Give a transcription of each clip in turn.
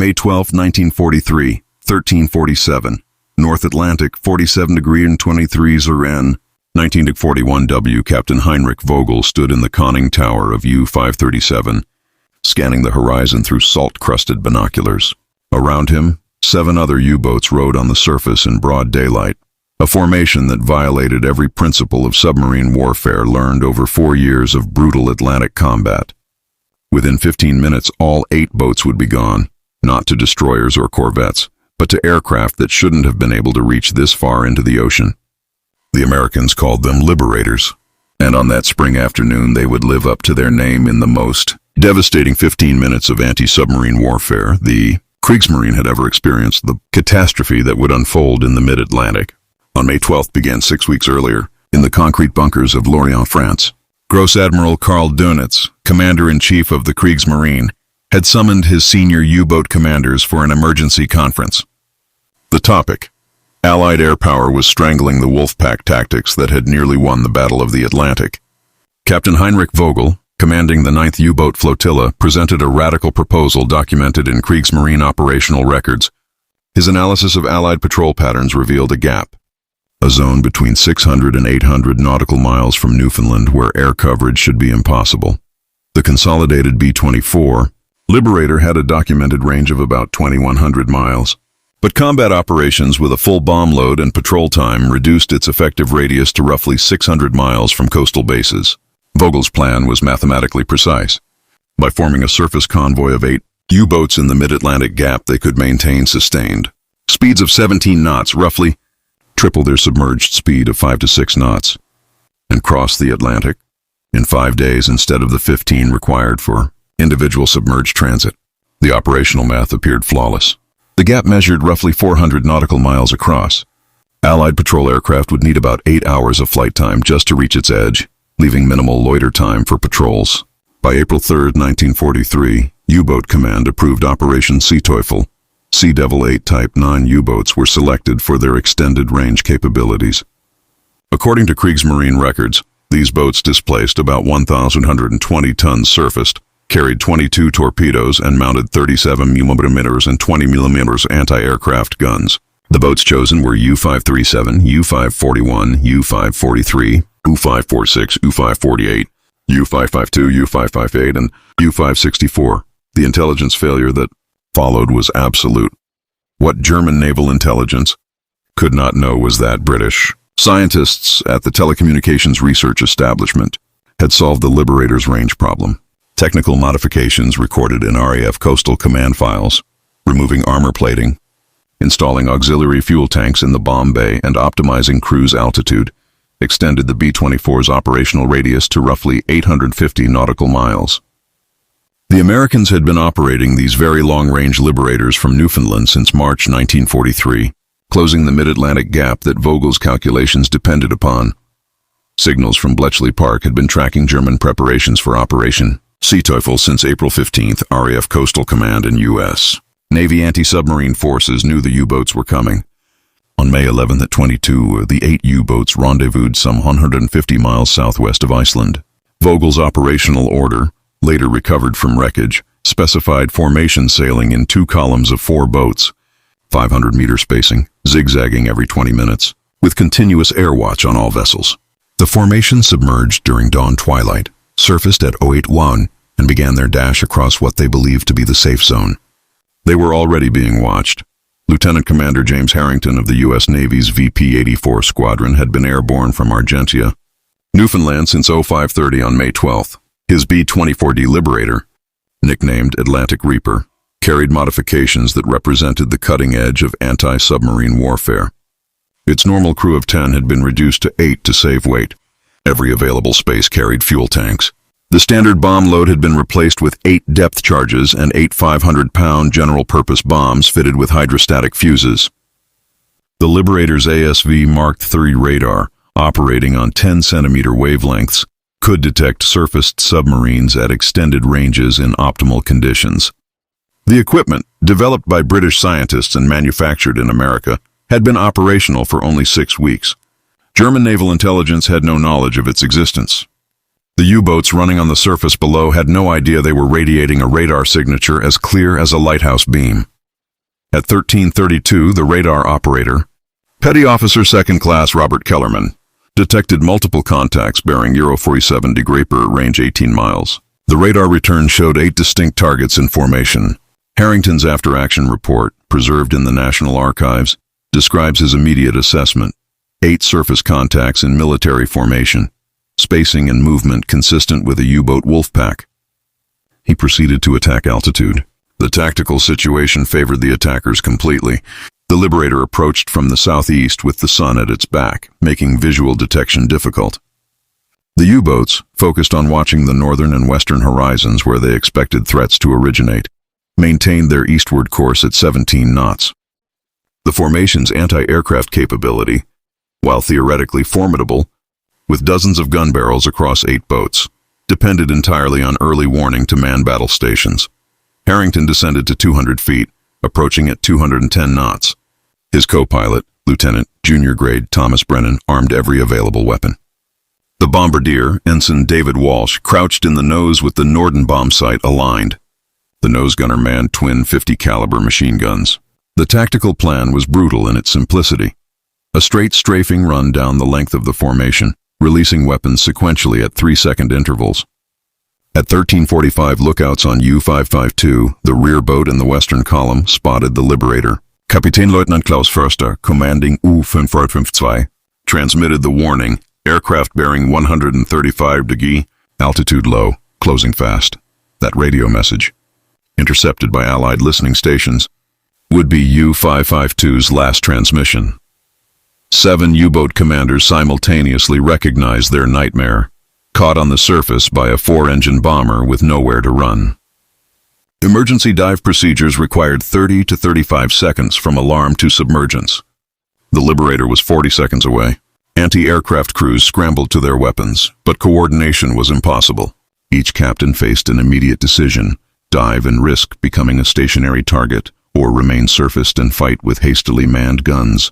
May 12, 1943, 1347. North Atlantic, 47 degree and 23 N. 1941 W. Captain Heinrich Vogel stood in the conning tower of U-537, scanning the horizon through salt-crusted binoculars. Around him, 7 other U-boats rode on the surface in broad daylight, a formation that violated every principle of submarine warfare learned over 4 years of brutal Atlantic combat. Within 15 minutes, all 8 boats would be gone, not to destroyers or corvettes, but to aircraft that shouldn't have been able to reach this far into the ocean. The Americans called them Liberators, and on that spring afternoon they would live up to their name in the most devastating 15 minutes of anti-submarine warfare the Kriegsmarine had ever experienced, the catastrophe that would unfold in the mid-Atlantic. On May 12th began 6 weeks earlier, in the concrete bunkers of Lorient, France. Gross Admiral Karl Dönitz, Commander-in-Chief of the Kriegsmarine, had summoned his senior U-boat commanders for an emergency conference. The topic: Allied air power was strangling the Wolfpack tactics that had nearly won the Battle of the Atlantic. Captain Heinrich Vogel, commanding the 9th U-boat flotilla, presented a radical proposal documented in Kriegsmarine operational records. His analysis of Allied patrol patterns revealed a gap, a zone between 600 and 800 nautical miles from Newfoundland where air coverage should be impossible. The consolidated B-24 Liberator had a documented range of about 2,100 miles. But combat operations with a full bomb load and patrol time reduced its effective radius to roughly 600 miles from coastal bases. Vogel's plan was mathematically precise. By forming a surface convoy of 8 U-boats in the mid-Atlantic gap, they could maintain sustained speeds of 17 knots, roughly triple their submerged speed of 5 to 6 knots, and cross the Atlantic in 5 days instead of the 15 required for individual submerged transit. The operational math appeared flawless. The gap measured roughly 400 nautical miles across. Allied patrol aircraft would need about 8 hours of flight time just to reach its edge, leaving minimal loiter time for patrols. By April 3, 1943, U-Boat Command approved Operation Seeteufel. Sea Devil 8 Type 9 U-boats were selected for their extended range capabilities. According to Kriegsmarine records, these boats displaced about 1,120 tons surfaced, carried 22 torpedoes, and mounted 37 mm and 20 mm anti-aircraft guns. The boats chosen were U-537, U-541, U-543, U-546, U-548, U-552, U-558, and U-564. The intelligence failure that followed was absolute. What German naval intelligence could not know was that British scientists at the Telecommunications Research Establishment had solved the Liberators' range problem. Technical modifications recorded in RAF Coastal Command files, removing armor plating, installing auxiliary fuel tanks in the bomb bay, and optimizing cruise altitude, extended the B-24's operational radius to roughly 850 nautical miles. The Americans had been operating these very long-range Liberators from Newfoundland since March 1943, closing the mid-Atlantic gap that Vogel's calculations depended upon. Signals from Bletchley Park had been tracking German preparations for Operation Seeteufel since April 15th. RAF Coastal Command and U.S. Navy anti-submarine forces knew the U-boats were coming. On May 11th at 22, the 8 U-boats rendezvoused some 150 miles southwest of Iceland. Vogel's operational order, later recovered from wreckage, specified formation sailing in 2 columns of 4 boats, 500-meter spacing, zigzagging every 20 minutes, with continuous air watch on all vessels. The formation submerged during dawn twilight, surfaced at 08:01, and began their dash across what they believed to be the safe zone. They were already being watched. Lieutenant Commander James Harrington of the U.S. Navy's VP-84 Squadron had been airborne from Argentia, Newfoundland since 05:30 on May 12th. His B-24 Liberator, nicknamed Atlantic Reaper, carried modifications that represented the cutting edge of anti-submarine warfare. Its normal crew of 10 had been reduced to 8 to save weight. Every available space carried fuel tanks. The standard bomb load had been replaced with 8 depth charges and 8 500-pound general-purpose bombs fitted with hydrostatic fuses. The Liberator's ASV Mark III radar, operating on 10-centimeter wavelengths, could detect surfaced submarines at extended ranges in optimal conditions. The equipment, developed by British scientists and manufactured in America, had been operational for only 6 weeks. German naval intelligence had no knowledge of its existence. The U-boats running on the surface below had no idea they were radiating a radar signature as clear as a lighthouse beam. At 13:32, the radar operator, Petty Officer 2nd Class Robert Kellerman, detected multiple contacts bearing Euro 47 de Grapper, range 18 miles. The radar return showed 8 distinct targets in formation. Harrington's after-action report, preserved in the National Archives, describes his immediate assessment. 8 surface contacts in military formation, spacing and movement consistent with a U-boat Wolfpack. He proceeded to attack altitude. The tactical situation favored the attackers completely. The Liberator approached from the southeast with the sun at its back, making visual detection difficult. The U-boats, focused on watching the northern and western horizons where they expected threats to originate, maintained their eastward course at 17 knots. The formation's anti-aircraft capability, while theoretically formidable, with dozens of gun barrels across 8 boats, depended entirely on early warning to man battle stations. Harrington descended to 200 feet, approaching at 210 knots. His co-pilot, Lieutenant Junior Grade Thomas Brennan, armed every available weapon. The bombardier, Ensign David Walsh, crouched in the nose with the Norden bomb sight aligned. The nose gunner manned twin 50 caliber machine guns. The tactical plan was brutal in its simplicity. A straight strafing run down the length of the formation, releasing weapons sequentially at 3-second intervals. At 13:45, lookouts on U-552, the rear boat in the western column, spotted the Liberator. Kapitänleutnant Klaus Förster, commanding U-552, transmitted the warning, aircraft bearing 135 degrees, altitude low, closing fast. That radio message, intercepted by Allied listening stations, would be U-552's last transmission. 7 U-boat commanders simultaneously recognized their nightmare, caught on the surface by a 4-engine bomber with nowhere to run. Emergency dive procedures required 30 to 35 seconds from alarm to submergence. The Liberator was 40 seconds away. Anti-aircraft crews scrambled to their weapons, but coordination was impossible. Each captain faced an immediate decision: dive and risk becoming a stationary target, or remain surfaced and fight with hastily manned guns.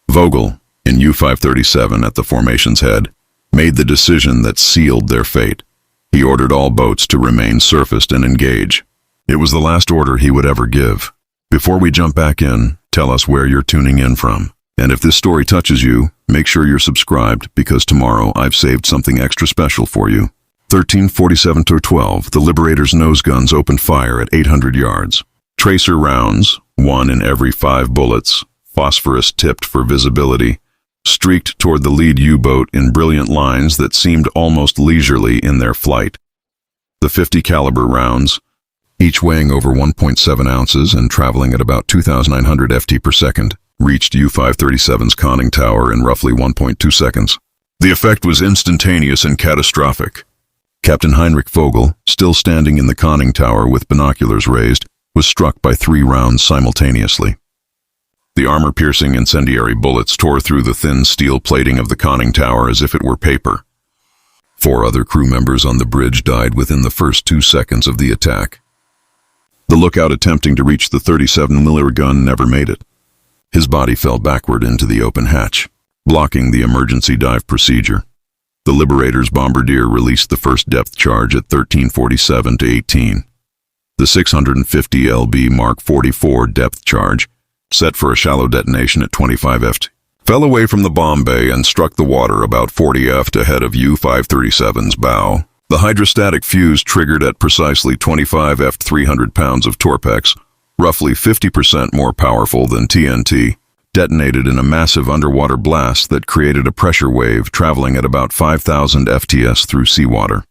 Vogel, in U-537 at the formation's head, made the decision that sealed their fate. He ordered all boats to remain surfaced and engage. It was the last order he would ever give. Before we jump back in, tell us where you're tuning in from. And if this story touches you, make sure you're subscribed, because tomorrow I've saved something extra special for you. 13:47-12, the Liberator's nose guns opened fire at 800 yards. Tracer rounds, 1 in every 5 bullets, phosphorus tipped for visibility, streaked toward the lead U-boat in brilliant lines that seemed almost leisurely in their flight. The 50 caliber rounds, each weighing over 1.7 ounces and traveling at about 2,900 ft per second, reached U-537's conning tower in roughly 1.2 seconds. The effect was instantaneous and catastrophic. Captain Heinrich Vogel, still standing in the conning tower with binoculars raised, was struck by 3 rounds simultaneously. The armor-piercing incendiary bullets tore through the thin steel plating of the conning tower as if it were paper. 4 other crew members on the bridge died within the first 2 seconds of the attack. The lookout attempting to reach the 37mm gun never made it. His body fell backward into the open hatch, blocking the emergency dive procedure. The Liberator's bombardier released the first depth charge at 13:47-18. The 650 lb Mark 44 depth charge, set for a shallow detonation at 25 ft, fell away from the bomb bay and struck the water about 40 ft ahead of U-537's bow. The hydrostatic fuse triggered at precisely 25 ft 300 pounds of Torpex, roughly 50% more powerful than TNT, detonated in a massive underwater blast that created a pressure wave traveling at about 5,000 FTS through seawater.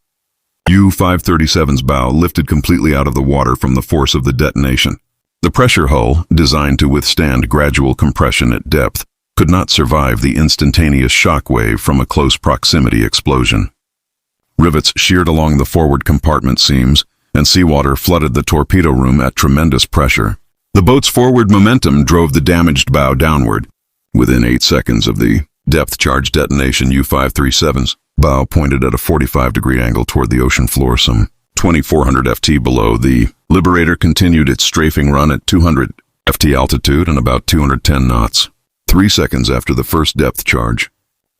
U-537's bow lifted completely out of the water from the force of the detonation. The pressure hull, designed to withstand gradual compression at depth, could not survive the instantaneous shock wave from a close proximity explosion. Rivets sheared along the forward compartment seams, and seawater flooded the torpedo room at tremendous pressure. The boat's forward momentum drove the damaged bow downward. Within 8 seconds of the depth charge detonation, U-537's bow pointed at a 45-degree angle toward the ocean floor, some 2,400 ft below. The Liberator continued its strafing run at 200 ft altitude and about 210 knots. 3 seconds after the first depth charge,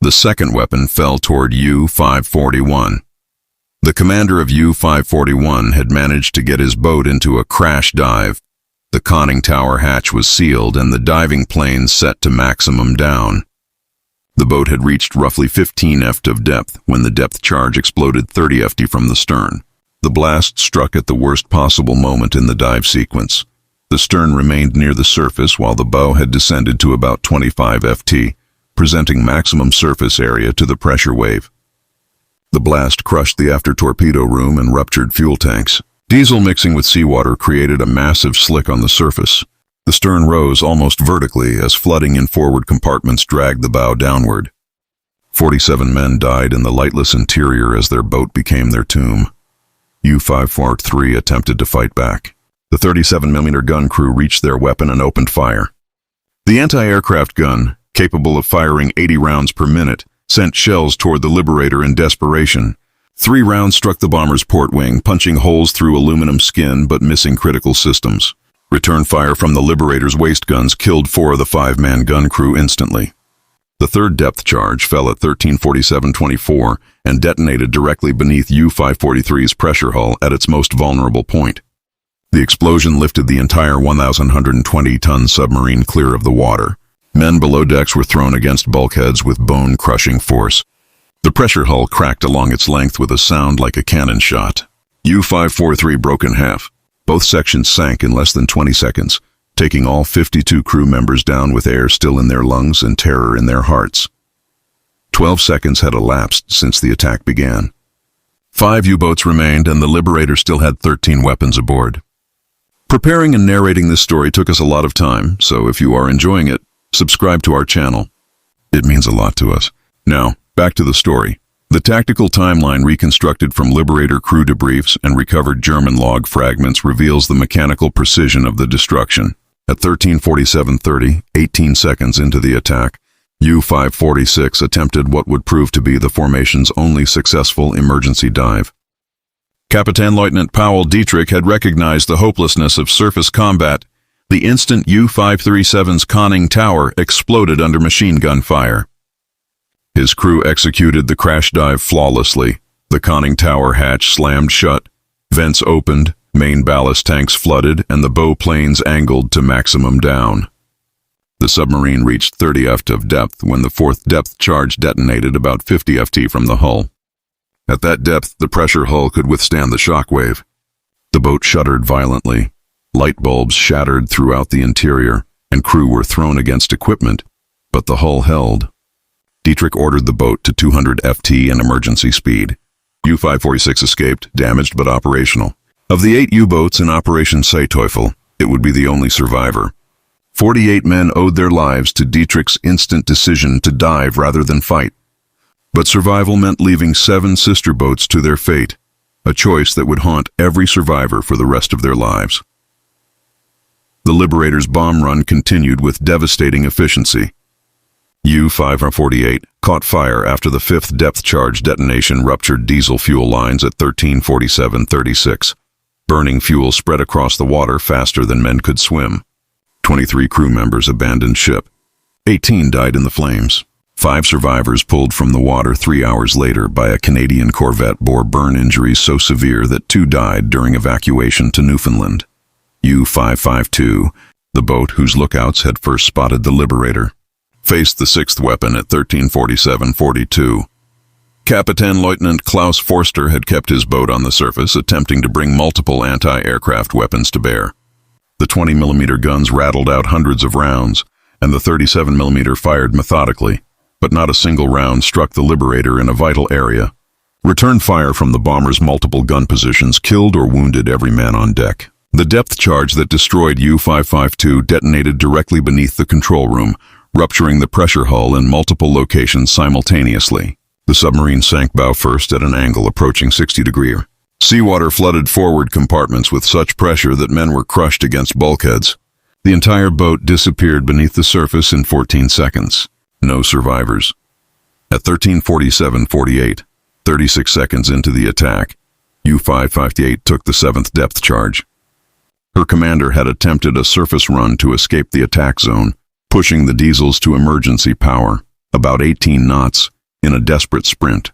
the second weapon fell toward U-541. The commander of U-541 had managed to get his boat into a crash dive. The conning tower hatch was sealed and the diving plane set to maximum down. The boat had reached roughly 15 ft of depth when the depth charge exploded 30 ft from the stern. The blast struck at the worst possible moment in the dive sequence. The stern remained near the surface while the bow had descended to about 25 ft, presenting maximum surface area to the pressure wave. The blast crushed the after torpedo room and ruptured fuel tanks. Diesel mixing with seawater created a massive slick on the surface. The stern rose almost vertically as flooding in forward compartments dragged the bow downward. 47 men died in the lightless interior as their boat became their tomb. U-543 attempted to fight back. The 37mm gun crew reached their weapon and opened fire. The anti-aircraft gun, capable of firing 80 rounds per minute, sent shells toward the Liberator in desperation. 3 rounds struck the bomber's port wing, punching holes through aluminum skin but missing critical systems. Return fire from the Liberator's waist guns killed 4 of the 5-man gun crew instantly. The third depth charge fell at 1347.24 and detonated directly beneath U-543's pressure hull at its most vulnerable point. The explosion lifted the entire 1,120-ton submarine clear of the water. Men below decks were thrown against bulkheads with bone-crushing force. The pressure hull cracked along its length with a sound like a cannon shot. U-543 broke in half. Both sections sank in less than 20 seconds, taking all 52 crew members down with air still in their lungs and terror in their hearts. 12 seconds had elapsed since the attack began. 5 U-boats remained, and the Liberator still had 13 weapons aboard. Preparing and narrating this story took us a lot of time, so if you are enjoying it, subscribe to our channel. It means a lot to us. Now, back to the story. The tactical timeline reconstructed from Liberator crew debriefs and recovered German log fragments reveals the mechanical precision of the destruction. At 13:47:30, 18 seconds into the attack, U-546 attempted what would prove to be the formation's only successful emergency dive. Captain Lieutenant Powell Dietrich had recognized the hopelessness of surface combat. The instant U-537's conning tower exploded under machine gun fire. His crew executed the crash dive flawlessly. The conning tower hatch slammed shut, vents opened, main ballast tanks flooded, and the bow planes angled to maximum down. The submarine reached 30 ft of depth when the fourth depth charge detonated about 50 ft from the hull. At that depth, the pressure hull could withstand the shock wave. The boat shuddered violently. Light bulbs shattered throughout the interior, and crew were thrown against equipment, but the hull held. Dietrich ordered the boat to 200 ft and emergency speed. U-546 escaped, damaged but operational. Of the 8 U-boats in Operation Seeteufel, it would be the only survivor. 48 men owed their lives to Dietrich's instant decision to dive rather than fight. But survival meant leaving 7 sister boats to their fate, a choice that would haunt every survivor for the rest of their lives. The Liberator's bomb run continued with devastating efficiency. U-548 caught fire after the 5th depth charge detonation ruptured diesel fuel lines at 13:47:36. Burning fuel spread across the water faster than men could swim. 23 crew members abandoned ship. 18 died in the flames. 5 survivors pulled from the water 3 hours later by a Canadian corvette bore burn injuries so severe that 2 died during evacuation to Newfoundland. U-552, the boat whose lookouts had first spotted the Liberator, faced the 6th weapon at 13:47:42. Captain Lieutenant Klaus Forster had kept his boat on the surface, attempting to bring multiple anti-aircraft weapons to bear. The 20mm guns rattled out hundreds of rounds, and the 37mm fired methodically, but not a single round struck the Liberator in a vital area. Return fire from the bomber's multiple gun positions killed or wounded every man on deck. The depth charge that destroyed U-552 detonated directly beneath the control room, rupturing the pressure hull in multiple locations simultaneously. The submarine sank bow first at an angle approaching 60 degrees. Seawater flooded forward compartments with such pressure that men were crushed against bulkheads. The entire boat disappeared beneath the surface in 14 seconds. No survivors. At 13:47:48, 36 seconds into the attack, U-558 took the 7th depth charge. Her commander had attempted a surface run to escape the attack zone, pushing the diesels to emergency power, about 18 knots, in a desperate sprint.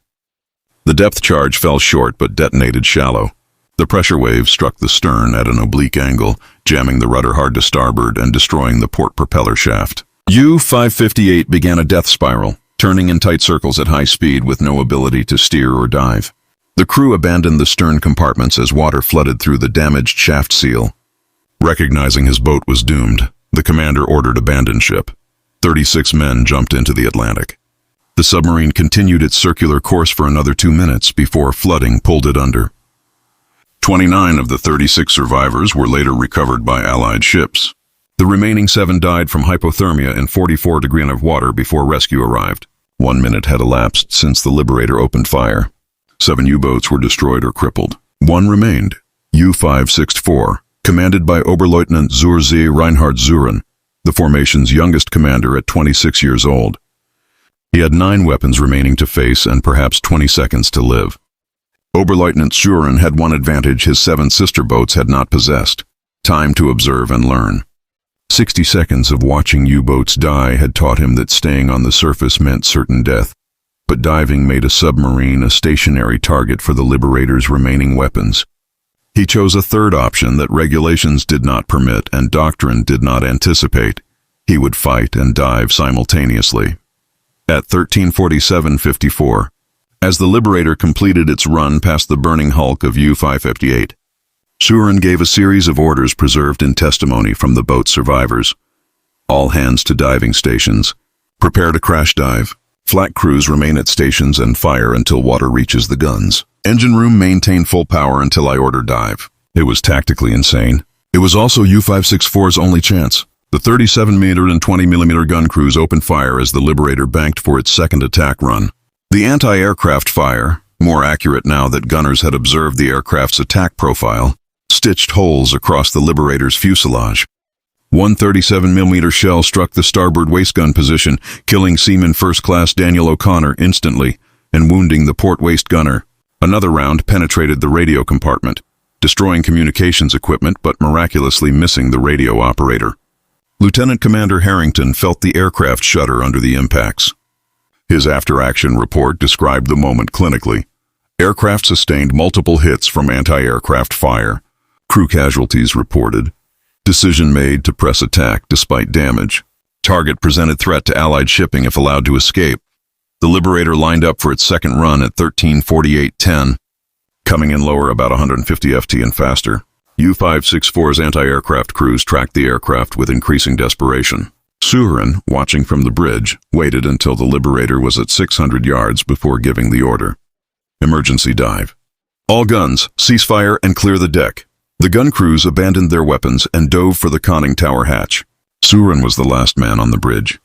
The depth charge fell short but detonated shallow. The pressure wave struck the stern at an oblique angle, jamming the rudder hard to starboard and destroying the port propeller shaft. U-558 began a death spiral, turning in tight circles at high speed with no ability to steer or dive. The crew abandoned the stern compartments as water flooded through the damaged shaft seal. Recognizing his boat was doomed, the commander ordered abandon ship. 36 men jumped into the Atlantic. The submarine continued its circular course for another 2 minutes before flooding pulled it under. 29 of the 36 survivors were later recovered by Allied ships. The remaining 7 died from hypothermia in 44 degrees of water before rescue arrived. 1 minute had elapsed since the Liberator opened fire. 7 U-boats were destroyed or crippled. 1 remained, U-564, commanded by Oberleutnant zur See Reinhard Zuren, the formation's youngest commander at 26 years old. He had 9 weapons remaining to face and perhaps 20 seconds to live. Oberleutnant Zuren had one advantage his 7 sister boats had not possessed: time to observe and learn. 60 seconds of watching U-boats die had taught him that staying on the surface meant certain death, but diving made a submarine a stationary target for the Liberator's remaining weapons. He chose a third option that regulations did not permit and doctrine did not anticipate. He would fight and dive simultaneously. At 13:47:54, as the Liberator completed its run past the burning hulk of U-558, Zuren gave a series of orders preserved in testimony from the boat's survivors. All hands to diving stations. Prepare to crash dive. Flak crews remain at stations and fire until water reaches the guns. Engine room maintain full power until I order dive. It was tactically insane. It was also U-564's only chance. The 37mm and 20mm gun crews opened fire as the Liberator banked for its second attack run. The anti-aircraft fire, more accurate now that gunners had observed the aircraft's attack profile, stitched holes across the Liberator's fuselage. One 37mm shell struck the starboard waist gun position, killing Seaman First Class Daniel O'Connor instantly and wounding the port waist gunner. Another round penetrated the radio compartment, destroying communications equipment but miraculously missing the radio operator. Lieutenant Commander Harrington felt the aircraft shudder under the impacts. His after-action report described the moment clinically. Aircraft sustained multiple hits from anti-aircraft fire. Crew casualties reported. Decision made to press attack despite damage. Target presented threat to Allied shipping if allowed to escape. The Liberator lined up for its second run at 13:48:10, coming in lower about 150 FT and faster. U-564's anti-aircraft crews tracked the aircraft with increasing desperation. Zuren, watching from the bridge, waited until the Liberator was at 600 yards before giving the order. Emergency dive. All guns, cease fire and clear the deck. The gun crews abandoned their weapons and dove for the conning tower hatch. Zuren was the last man on the bridge.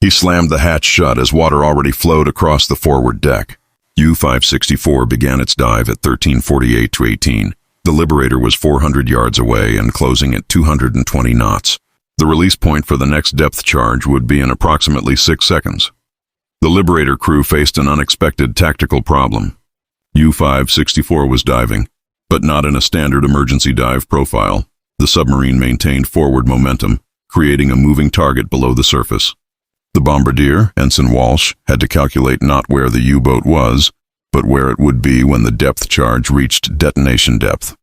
He slammed the hatch shut as water already flowed across the forward deck. U-564 began its dive at 13:48:18. The Liberator was 400 yards away and closing at 220 knots. The release point for the next depth charge would be in approximately 6 seconds. The Liberator crew faced an unexpected tactical problem. U-564 was diving, but not in a standard emergency dive profile. The submarine maintained forward momentum, creating a moving target below the surface. The bombardier, Ensign Walsh, had to calculate not where the U-boat was, but where it would be when the depth charge reached detonation depth.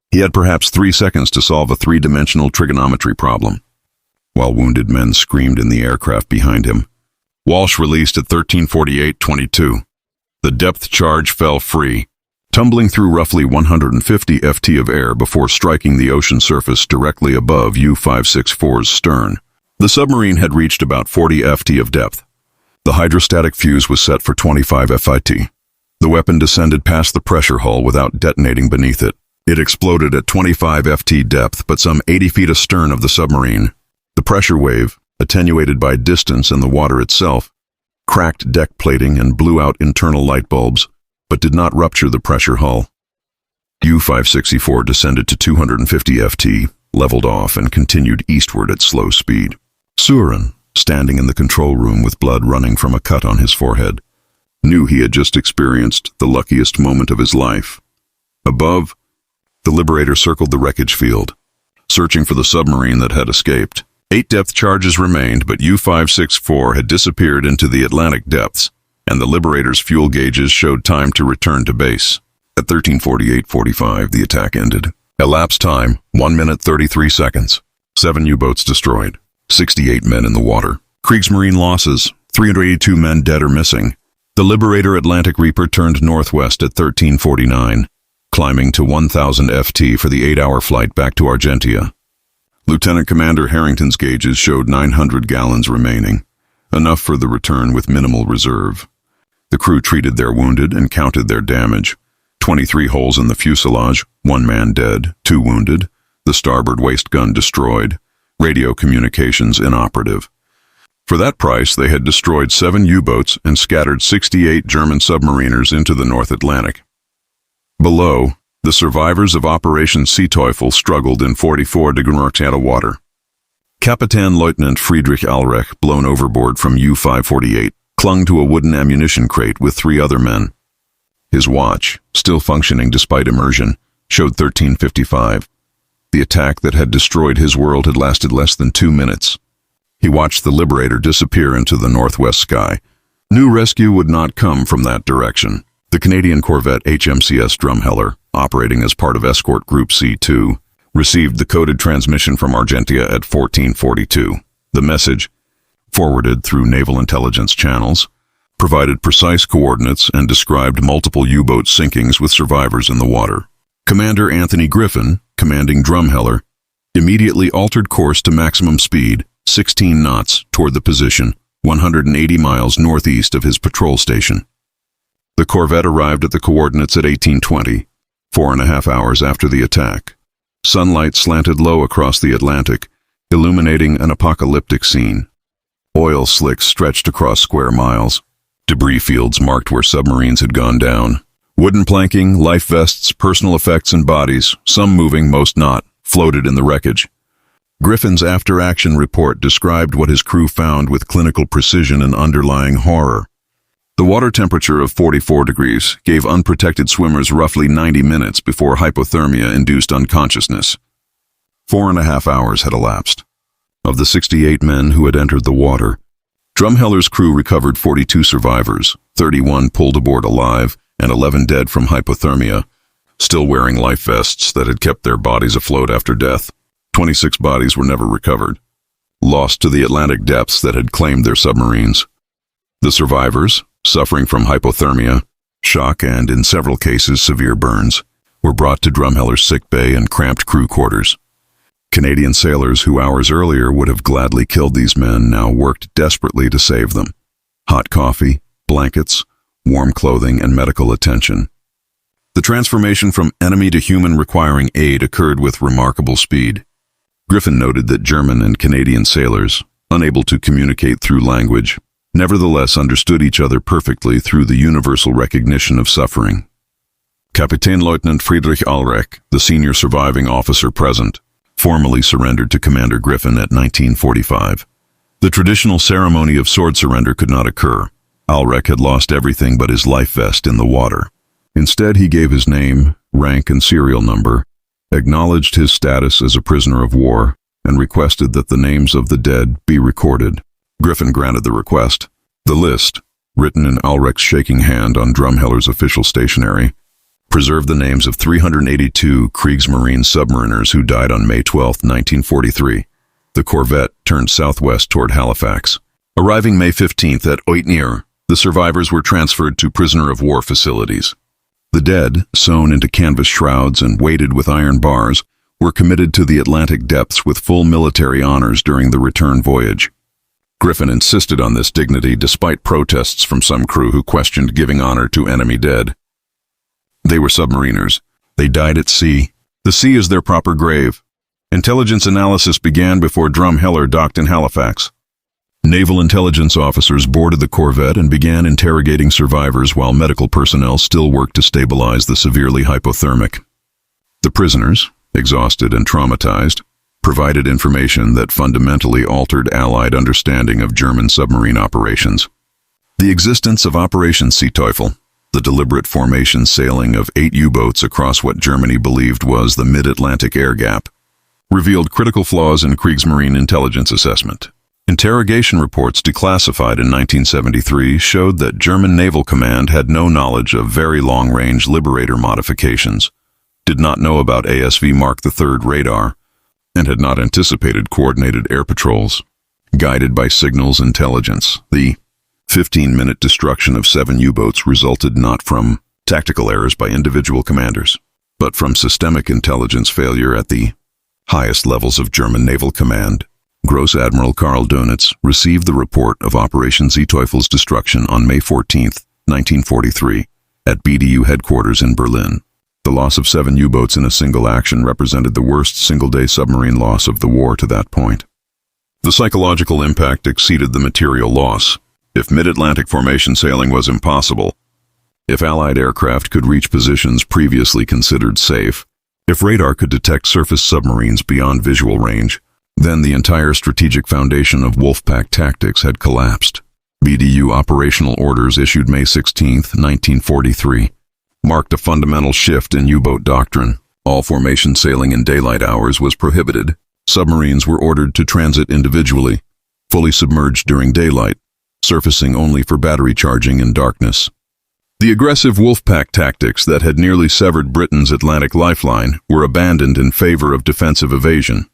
He had perhaps 3 seconds to solve a 3-dimensional trigonometry problem. While wounded men screamed in the aircraft behind him, Walsh released at 13:48:22. The depth charge fell free, tumbling through roughly 150 FT of air before striking the ocean surface directly above U-564's stern. The submarine had reached about 40 FT of depth. The hydrostatic fuse was set for 25 FIT. The weapon descended past the pressure hull without detonating beneath it. It exploded at 25 FT depth, but some 80 feet astern of the submarine. The pressure wave, attenuated by distance and the water itself, cracked deck plating and blew out internal light bulbs, but did not rupture the pressure hull. U-564 descended to 250 FT, leveled off, and continued eastward at slow speed. Zuren, standing in the control room with blood running from a cut on his forehead, knew he had just experienced the luckiest moment of his life. Above, the Liberator circled the wreckage field, searching for the submarine that had escaped. 8 depth charges remained, but U-564 had disappeared into the Atlantic depths, and the Liberators' fuel gauges showed time to return to base. At 13:48:45, the attack ended. Elapsed time, 1 minute 33 seconds. 7 U-boats destroyed. 68 men in the water. Kriegsmarine losses, 382 men dead or missing. The Liberator Atlantic Reaper turned northwest at 13:49, climbing to 1,000 FT for the 8-hour flight back to Argentia. Lieutenant Commander Harrington's gauges showed 900 gallons remaining, enough for the return with minimal reserve. The crew treated their wounded and counted their damage. 23 holes in the fuselage, 1 man dead, 2 wounded, the starboard waist gun destroyed, radio communications inoperative. For that price, they had destroyed 7 U-boats and scattered 68 German submariners into the North Atlantic. Below, the survivors of Operation Seeteufel struggled in 44 degrees water. Kapitän Lieutenant Friedrich Alrech, blown overboard from U-548, clung to a wooden ammunition crate with 3 other men. His watch, still functioning despite immersion, showed 13:55. The attack that had destroyed his world had lasted less than 2 minutes. He watched the Liberator disappear into the northwest sky. New rescue would not come from that direction. The Canadian corvette HMCS Drumheller, operating as part of Escort Group C2, received the coded transmission from Argentia at 14:42. The message, forwarded through naval intelligence channels, provided precise coordinates and described multiple U-boat sinkings with survivors in the water. Commander Anthony Griffin, commanding Drumheller, immediately altered course to maximum speed, 16 knots, toward the position, 180 miles northeast of his patrol station. The corvette arrived at the coordinates at 18:20, 4.5 hours after the attack. Sunlight slanted low across the Atlantic, illuminating an apocalyptic scene. Oil slicks stretched across square miles. Debris fields marked where submarines had gone down. Wooden planking, life vests, personal effects, and bodies, some moving, most not, floated in the wreckage. Griffin's after-action report described what his crew found with clinical precision and underlying horror. The water temperature of 44 degrees gave unprotected swimmers roughly 90 minutes before hypothermia induced unconsciousness. 4.5 hours had elapsed. Of the 68 men who had entered the water, Drumheller's crew recovered 42 survivors, 31 pulled aboard alive, and 11 dead from hypothermia, still wearing life vests that had kept their bodies afloat after death. 26 bodies were never recovered, lost to the Atlantic depths that had claimed their submarines. The survivors, suffering from hypothermia, shock, and, in several cases, severe burns, were brought to Drumheller's sick bay and cramped crew quarters. Canadian sailors who hours earlier would have gladly killed these men now worked desperately to save them. Hot coffee, blankets, warm clothing, and medical attention. The transformation from enemy to human requiring aid occurred with remarkable speed. Griffin noted that German and Canadian sailors, unable to communicate through language, nevertheless understood each other perfectly through the universal recognition of suffering. Kapitän Lieutenant Friedrich Alrech, the senior surviving officer present, formally surrendered to Commander Griffin at 19:45. The traditional ceremony of sword surrender could not occur. Alrech had lost everything but his life vest in the water. Instead, he gave his name, rank, and serial number, acknowledged his status as a prisoner of war, and requested that the names of the dead be recorded. Griffin granted the request. The list, written in Alrech's shaking hand on Drumheller's official stationery, preserved the names of 382 Kriegsmarine submariners who died on May 12, 1943. The corvette turned southwest toward Halifax. Arriving May 15th at Oitnir, the survivors were transferred to prisoner-of-war facilities. The dead, sewn into canvas shrouds and weighted with iron bars, were committed to the Atlantic depths with full military honors during the return voyage. Griffin insisted on this dignity despite protests from some crew who questioned giving honor to enemy dead. They were submariners. They died at sea. The sea is their proper grave. Intelligence analysis began before Drumheller docked in Halifax. Naval intelligence officers boarded the corvette and began interrogating survivors while medical personnel still worked to stabilize the severely hypothermic. The prisoners, exhausted and traumatized, provided information that fundamentally altered Allied understanding of German submarine operations. The existence of Operation Seeteufel, the deliberate formation sailing of 8 U-boats across what Germany believed was the mid-Atlantic air gap, revealed critical flaws in Kriegsmarine intelligence assessment. Interrogation reports declassified in 1973 showed that German Naval Command had no knowledge of very long-range Liberator modifications, did not know about ASV Mark III radar, and had not anticipated coordinated air patrols. Guided by signals intelligence, the 15-minute destruction of 7 U-boats resulted not from tactical errors by individual commanders, but from systemic intelligence failure at the highest levels of German Naval Command. Gross Admiral Karl Dönitz received the report of Operation Seeteufel's destruction on May 14, 1943, at BDU headquarters in Berlin. The loss of 7 U-boats in a single action represented the worst single-day submarine loss of the war to that point. The psychological impact exceeded the material loss. If mid-Atlantic formation sailing was impossible, if Allied aircraft could reach positions previously considered safe, if radar could detect surface submarines beyond visual range, then the entire strategic foundation of Wolfpack tactics had collapsed. BDU operational orders issued May 16, 1943, marked a fundamental shift in U-boat doctrine. All formation sailing in daylight hours was prohibited. Submarines were ordered to transit individually, fully submerged during daylight, surfacing only for battery charging in darkness. The aggressive Wolfpack tactics that had nearly severed Britain's Atlantic lifeline were abandoned in favor of defensive evasion.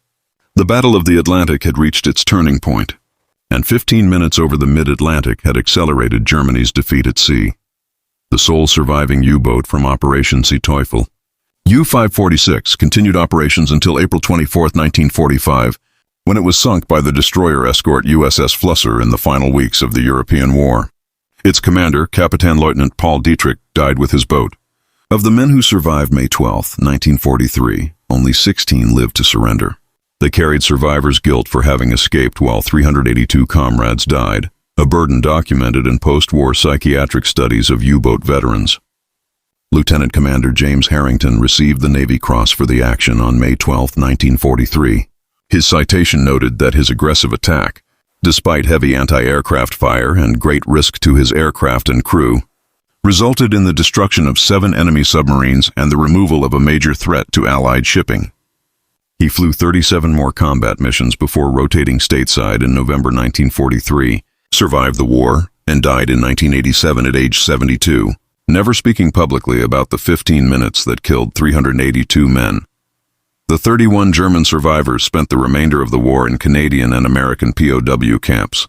The Battle of the Atlantic had reached its turning point, and 15 minutes over the mid-Atlantic had accelerated Germany's defeat at sea. The sole surviving U-boat from Operation Seeteufel, U-546, continued operations until April 24, 1945, when it was sunk by the destroyer escort USS Flusser in the final weeks of the European War. Its commander, Captain Lieutenant Paul Dietrich, died with his boat. Of the men who survived May 12, 1943, only 16 lived to surrender. They carried survivors' guilt for having escaped while 382 comrades died, a burden documented in post-war psychiatric studies of U-boat veterans. Lieutenant Commander James Harrington received the Navy Cross for the action on May 12, 1943. His citation noted that his aggressive attack, despite heavy anti-aircraft fire and great risk to his aircraft and crew, resulted in the destruction of 7 enemy submarines and the removal of a major threat to Allied shipping. He flew 37 more combat missions before rotating stateside in November 1943, survived the war, and died in 1987 at age 72, never speaking publicly about the 15 minutes that killed 382 men. The 31 German survivors spent the remainder of the war in Canadian and American POW camps.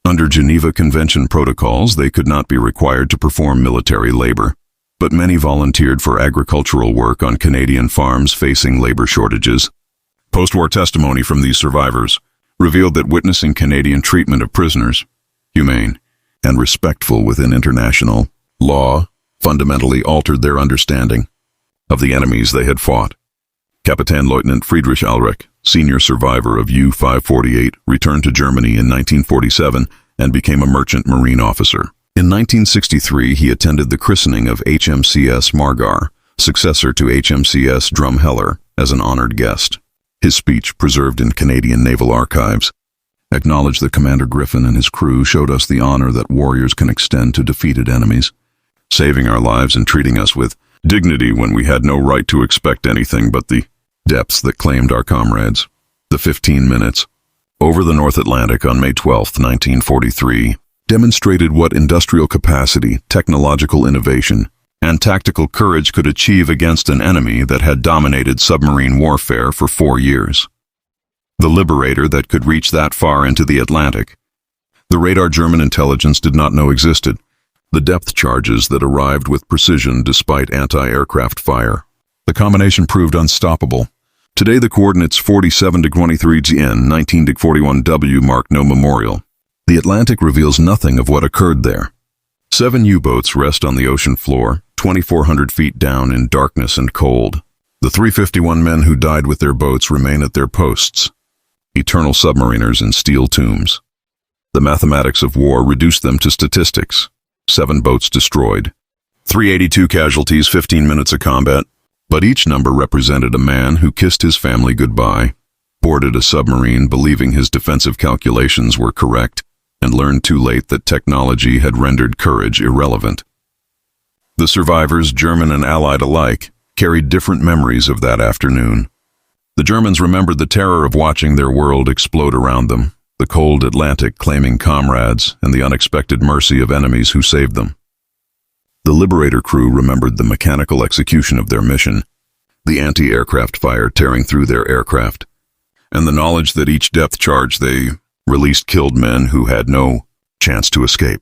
Under Geneva Convention protocols, they could not be required to perform military labor, but many volunteered for agricultural work on Canadian farms facing labor shortages. Post-war testimony from these survivors revealed that witnessing Canadian treatment of prisoners, humane and respectful within international law, fundamentally altered their understanding of the enemies they had fought. Captain Lieutenant Friedrich Alrich, senior survivor of U-548, returned to Germany in 1947 and became a merchant marine officer. In 1963, he attended the christening of HMCS Margar, successor to HMCS Drumheller, as an honored guest. His speech, preserved in Canadian Naval Archives, acknowledged that Commander Griffin and his crew showed us the honor that warriors can extend to defeated enemies, saving our lives and treating us with dignity when we had no right to expect anything but the depths that claimed our comrades. The 15 minutes over the North Atlantic on May 12, 1943, demonstrated what industrial capacity, technological innovation, and tactical courage could achieve against an enemy that had dominated submarine warfare for 4 years. The Liberator that could reach that far into the Atlantic. The radar German intelligence did not know existed. The depth charges that arrived with precision despite anti-aircraft fire. The combination proved unstoppable. Today the coordinates 47°23 GN, 19°41W mark no memorial. The Atlantic reveals nothing of what occurred there. 7 U-boats rest on the ocean floor, 2,400 feet down in darkness and cold. The 351 men who died with their boats remain at their posts, eternal submariners in steel tombs. The mathematics of war reduced them to statistics. 7 boats destroyed, 382 casualties, 15 minutes of combat, but each number represented a man who kissed his family goodbye, boarded a submarine believing his defensive calculations were correct, and learned too late that technology had rendered courage irrelevant. The survivors, German and Allied alike, carried different memories of that afternoon. The Germans remembered the terror of watching their world explode around them. the cold Atlantic claiming comrades and the unexpected mercy of enemies who saved them. The Liberator crew remembered the mechanical execution of their mission, the anti-aircraft fire tearing through their aircraft, and the knowledge that each depth charge they released killed men who had no chance to escape.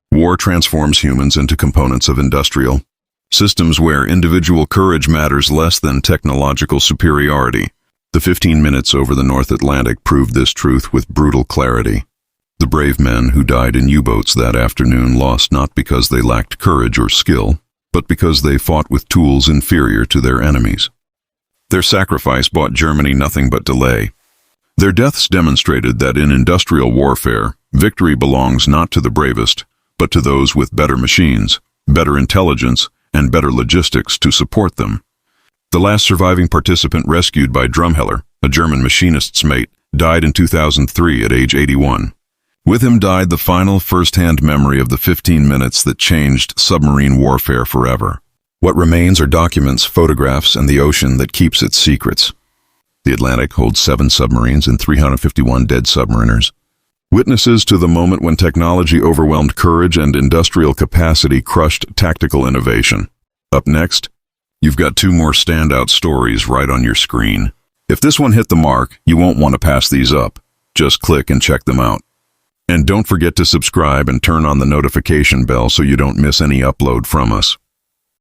War transforms humans into components of industrial systems where individual courage matters less than technological superiority. The 15 minutes over the North Atlantic proved this truth with brutal clarity. The brave men who died in U-boats that afternoon lost not because they lacked courage or skill, but because they fought with tools inferior to their enemies. Their sacrifice bought Germany nothing but delay. Their deaths demonstrated that in industrial warfare, victory belongs not to the bravest, but to those with better machines, better intelligence, and better logistics to support them. The last surviving participant rescued by Drumheller, a German machinist's mate, died in 2003 at age 81. With him died the final first-hand memory of the 15 minutes that changed submarine warfare forever. What remains are documents, photographs, and the ocean that keeps its secrets. The Atlantic holds 7 submarines and 351 dead submariners. Witnesses to the moment when technology overwhelmed courage and industrial capacity crushed tactical innovation. Up next, you've got 2 more standout stories right on your screen. If this one hit the mark, you won't want to pass these up. Just click and check them out. And don't forget to subscribe and turn on the notification bell so you don't miss any upload from us.